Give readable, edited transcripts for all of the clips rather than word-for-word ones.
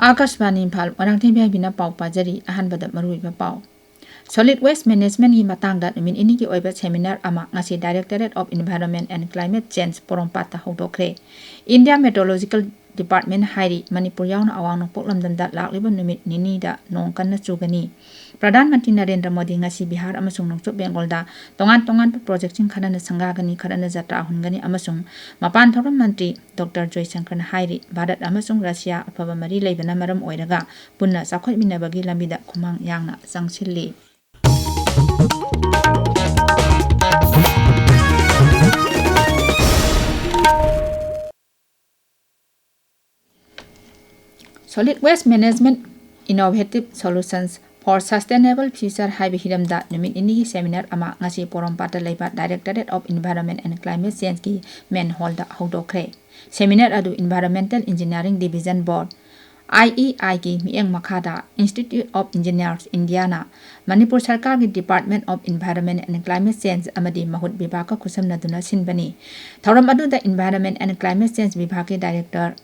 Akashvani Imphal Moirangthem Ibehaibi pau pajari ahanbada maruiba pau. Solid Waste Management gi matangda numin ini gi oiba seminar ama ngasi Directorate of Environment and Climate Change Porompata hodokre. India Meteorological Department hairi Manipur yauna awang nokpok lamdamda lakliba numit nini da nong kanna chugani. Pradhan Mantri Narendra Modi ngasi Bihar amasung nongchok Bengalda tongan project sing khadana sangagani khadana jatra hungani amasung mapan thoram Mantri Dr. Joysankar hairi Bharat amasung Russia afaba mari leibana maram oiraga punna sakhotminabagi lambida khumang yangna sangsilli. Solid Waste Management Innovative Solutions for Sustainable Future haibi hiramda numit ini seminar ama ngasi Porompata leiba Directorate of Environment and Climate Change ki main hall da hodokre. Seminar adu Environmental Engineering Division Board IEI ki mieng makhada Institute of Engineers Indiana Manipur Sarkar ki Department of Environment and Climate Change amadi mahut bibaka kusamna duna sinbani. Thoram adu da Environment and Climate Change Vibhag ki Director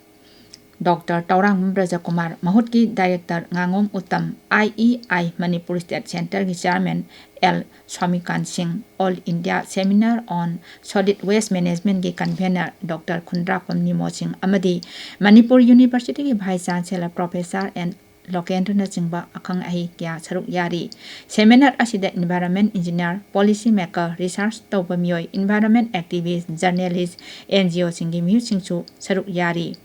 Dr. Taurang Brajakumar Mahut ki Director Ngangom Uttam IEI Manipur State Center ki Chairman L. Swamikan Singh All India Seminar on Solid Waste Management ki Convener Dr. Khundrakom Nimo Singh amadi Manipur University ki Vice Chancellor Professor and Lokendra Chingba Akhang Ahi kya saruk yari. Seminar asida Environment Engineer, Policy Maker, Research Tauba Miyoi, Environment Activist, Journalist, NGO Singhi Miyu Singsu saruk yari.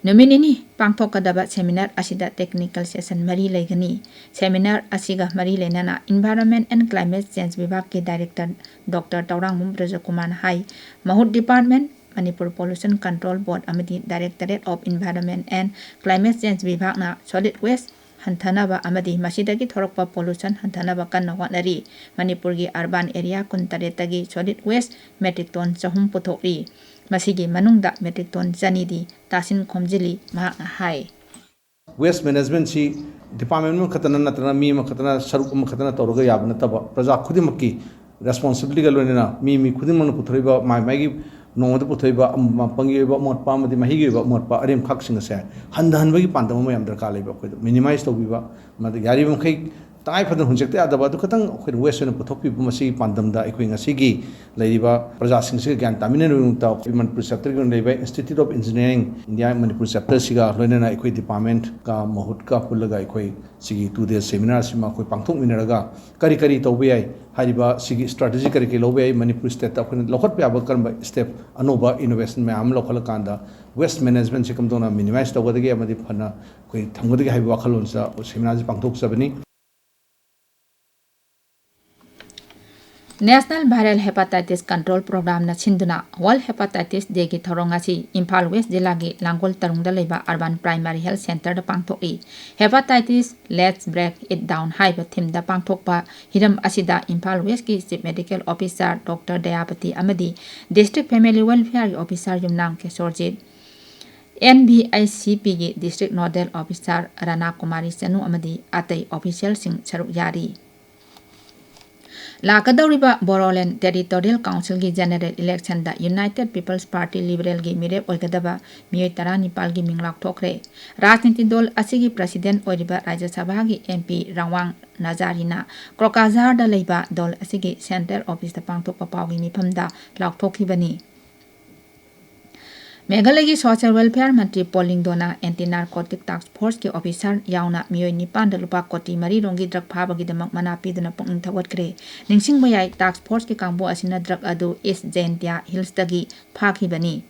Numin ini pangthokadaba seminar asida technical session mari laigani. Seminar asiga mari lainana Environment and Climate Change Vibhag ki Director Dr. Taurang Brajakumar hai Mahut Department Manipur Pollution Control Board amadi Directorate of Environment and Climate Change Vibhag na Solid Waste hantanaba amadi masidagi thorokpa pollution hantanaba kanna hotnari. Manipur gi urban area kuntaretagi solid waste metric ton 3 puthokri. Masigi manungda metric ton janidi tasin khomjili mahak hai. Waste management si department में खतना नतना मी में खतना सरुक में खतना तौरगा याब न तब प्रजा खुदी मक्की responsibility का लोने ना मी खुदी मन पुथरीबा माई की नोंद पुथरीबा पंगीबा मोटपा मदि महिगीबा मोटपा अरेम खक सिंग से हंदहनबगी पांदम मयम दरकार लेबा कोइ मिनिमाइज तौबीबा मद यारी मखै ताई फदन हुंजक्ते आदबा दु खतंग खै वेस्ट न पुथोकपि मसी पांदमदा इखै ngasiगी लैरिबा प्रजा सिंगसे ज्ञान तामिनेन रुंता मनपुर चैप्टर गन लेबा institute of engineering India Manipur chapter सिगा लोनेना इखै डिपार्टमेंट का महूत का पुलगा इखै सिगी 2 डे सेमिनार सिमा खै पांथोक मिनरगा करी करी तौबे याय हारिबा सिगी स्ट्रेटजी करी के लोबे याय मनपुर स्टेट ता खन लखत पे आबा करबा स्टेप अनोबा इनोवेशन में आम लखल कांदा वेस्ट मैनेजमेंट से कमदोना मिनिमाइज तौबदगे अमदि फना खै थंगदगे हाइबा खलोनसा सेमिनार जी पांथोक सबनी. National Viral Hepatitis Control Program na sinduna World Hepatitis Day ki thorongasi Imphal West Jilla gi Langol Tarungda leiba Urban Primary Health Center da pangthokri. Hepatitis Let's Break It Down haiba theme da pangthokpa hiram asida Imphal West ki Chief Medical Officer Dr. Dayapati amadi District Family Welfare Officer Yumnang Kesorjit NVICP gi District Nodal Officer Rana Kumari Sanu amadi atai official sing saruk yari. Lakadoriba Boroland Territorial Council ki General Election da United People's Party Liberal ki mirep oigadaba miyoi tara nipal ki minglak thokre. Rajniti dol asigi President oiriba Rajya Sabha ki MP Rawang Nazarina Krokazhar da leiba dol asigi Central Office da pangthokpa pau ki mifam da laukthokibani. Meghalaya Social Welfare Mantri Polling Dona Anti-Narcotic Task Force ki officer yauna miyoi nipan da lupa koti mari rongi drug phabagi damak manapi duna punging thawat kre. Ningsing bayay task force ki kangbo asina drug adu East Jaintia Hills dagi phakibani.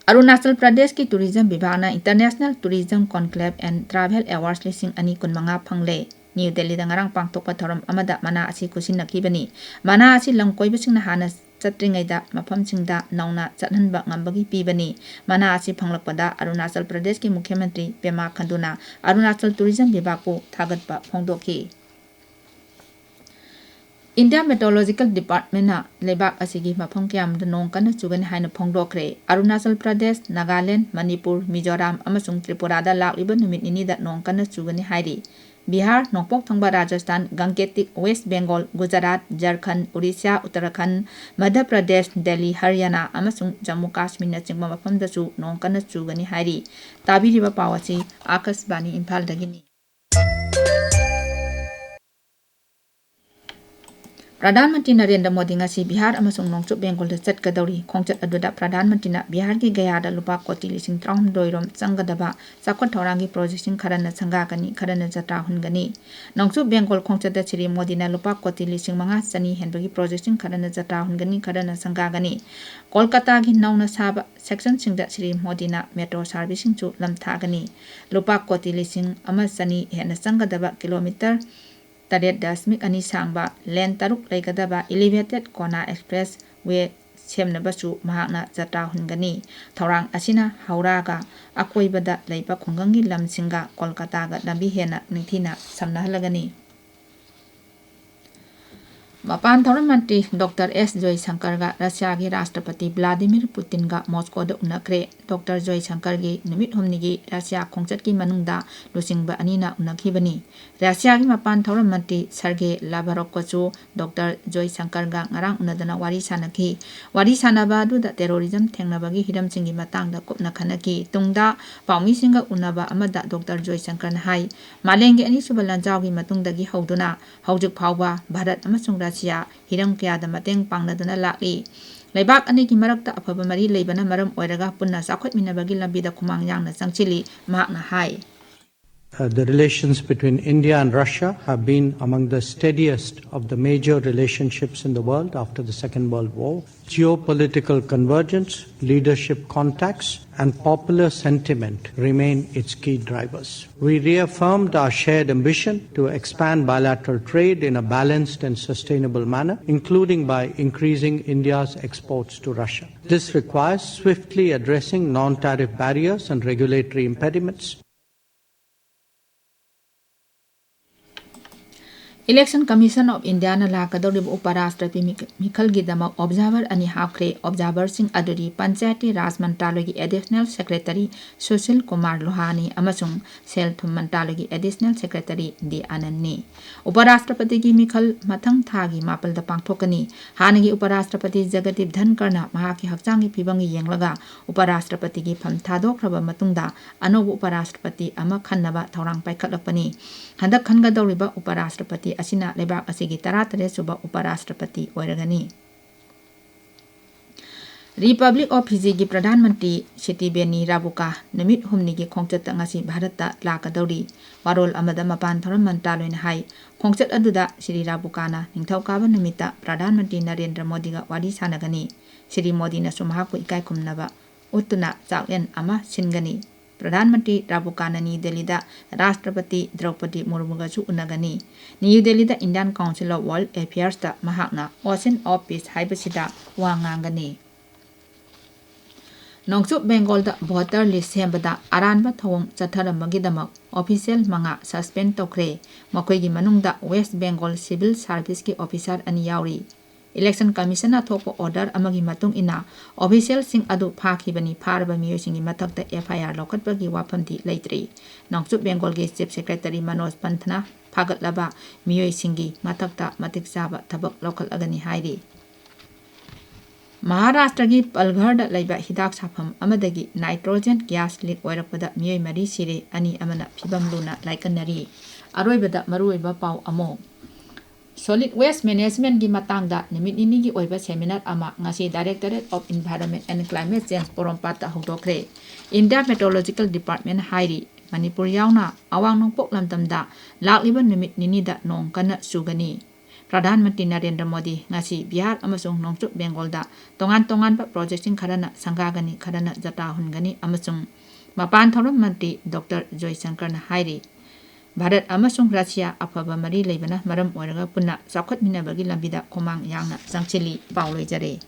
Arunachal Pradesh ki Tourism Vibhag na International Tourism Conclave and Travel Awards lising ani kun manga phangle. New Delhi da ngarang pangthokpa thoram amada mana asi kusinakibani. Mana asi langkoibasing na hana Chatringaida mafamsingda nauna chathanba ngambagi pibani. Mana asi phanglakpada Arunachal Pradesh ki Mukhyamantri Pema Khanduna Arunachal Tourism Vibhag ko thagatpa phongdokhi. India Meteorological Department na lebak asigi mafam kyam da nong kana chugan haina phongdokre. Arunachal Pradesh, Nagaland, Manipur, Mizoram amasung Tripura da lakliba numit ini da nong kana chugani hairi. Bihar, Nongpok Thongba Rajasthan, Gangetik, West Bengal, Gujarat, Jharkhand, Odisha, Uttarakhand, Madhya Pradesh, Delhi, Haryana, amasung Jammu Kashmir na chingba mafamdasu nong kana chugani hairi. Tabiriba pawasi Akashvani Imphal dagini. Pradhan Mantri Narendra Modi ngasi Bihar amasung Nongchup Bengal da chatgadawri khongchat aduda Pradhan Mantri na Bihar gi Gaya da lupa koti lising 300 rom changadaba sakot thorangi projecting kharana changakani kharana jatra hungani Nongchup Bengal khongchat da Shri Modi na lupa koti lising 5 chani henbagi projecting kharana jatra hungani kharana changagani Kolkata gi nauna saba section singda Shri Modi na metro servicing chu lamthagani lupa koti lising 1 chani hena changadaba kilometer Tadet Dasmik Ani Sangba, Len Taruk Laikadaba, Elevated Kona Express, Way Semnabasu, Mahana Zata Hungani, Taurang Asina, Hauraga, Akoibada, Laipa Kungangi Lam Singa, Kolkataga, Nabihena, Nitina, Samna Lagani. Mapan Thoran Mantri Dr. S. Joy Shankar ga Russia gi Rashtrapati Vladimir Putin ga Moscow da unakre Dr. Joy Shankar gi numit humni gi Russia khongchat ki manungda lusingba anina unakhibani Russia gi Mapan Thoran Mantri Sergey Lavrov ko chu Dr. Joy Shankar ga ngarang unadana wari sanaki wari sanaba du da terrorism thengnaba gi hiram singi matang da kopna khanaki tungda paumi singa unaba amada Dr. Joy Shankar na hai malengi ani subalan jaw gi matungda gi hauduna haujik phawba Bharat amasung Russia hiram kya da mateng pangnaduna lakli Laibak ani ki marakta afaba mari leibana maram oiraga punna sakhot minabagi lambida khumang yang na sangchili mahakna hai The relations between India and Russia have been among the steadiest of the major relationships in the world after the Second World War. Geopolitical convergence, leadership contacts, and popular sentiment remain its key drivers. We reaffirmed our shared ambition to expand bilateral trade in a balanced and sustainable manner, including by increasing India's exports to Russia. This requires swiftly addressing non-tariff barriers and regulatory impediments. Election Commission of India na lakadorib uparashtrapi Mikhal Gidamak Observer ani hapkre Observer Singh Aduri Panchayati Raj Mantalogi Additional Secretary Sushil Kumar Lohani amasung Sel Thum Mantalogi Additional Secretary D. Anandni Uparashtrapati gi Mikhal Mathang Thagi Mapal da Pangthokani Hanagi Uparashtrapati Jagatip Dhankarna Mahaki Hakchangi Pibangi Yenglaga Uparashtrapati gi Pham Thadokraba Matungda Anobu Uparashtrapati ama khannaba Thorang Paikhatlapani Handak khangadoriba Uparashtrapati Asina Lebak Asigi Taratare Suba Uparashtrapati Oiragani Republic of Fiji gi Pradhan Mantri Shiti Beni Rabuka Namit Humni gi Khongchat ngasi Bharata lakadori Warol amada Mapan Thoran Mantaloin hai Khongchat aduda Shri Rabukana Ningthawkaba Namita Pradhan Mantri Narendra Modi ga wari sanagani Shri Modi na sumahaku ikai khumnaba Uttuna Chaklen ama singani Pradhan Mantri Rabukanani Delhi-da Rashtrapati Draupadi Murmu ga chu unagani New Delhi-da Indian Council of World Affairs da mahakna Ocean of Peace haibasida wa ngangani Nongchup Bengal da voter list sembada aranba thawong chatharambagidamak official manga suspend tokre makoi gi manungda West Bengal Civil Service ki officer ani yauri Election Commission na thokpa order amagi matung ina official sing adu phakibani pharba miyo singi mathakta FIR lokhatpagi wafamdi leitri Nongchup Bengal gi Chief Secretary Manoj Panthna phagatlaba miyo singi mathakta matik chaba thabak lokhalagani hairi Maharashtra gi Palghar da laiba hidak sapham amadagi nitrogen gas leak oirapada miyoi mari sire ani amana phibam luna laikanari aroibada maruiba pau amo Solid Waste Management gi matangda nimit ini gi oiba seminar ama ngasi Directorate of Environment and Climate Change Porompata hodokre India Meteorological Department hairi Manipur yauna awang nongpok lamtamda lakliba nimit nini da nong kana sugani Pradhan Mantri Narendra Modi ngasi Bihar amasung Nongchup Bengal da tongan pa projecting kharana sangagani kharana jata hungani amasung Mapan Thoran Mantri Dr. Joy Shankar na hairi Bharat amasung Russia afaba mari leibana maram oiraga punna sakhot minabagi lambida khomang yangna sangchili pauloi jare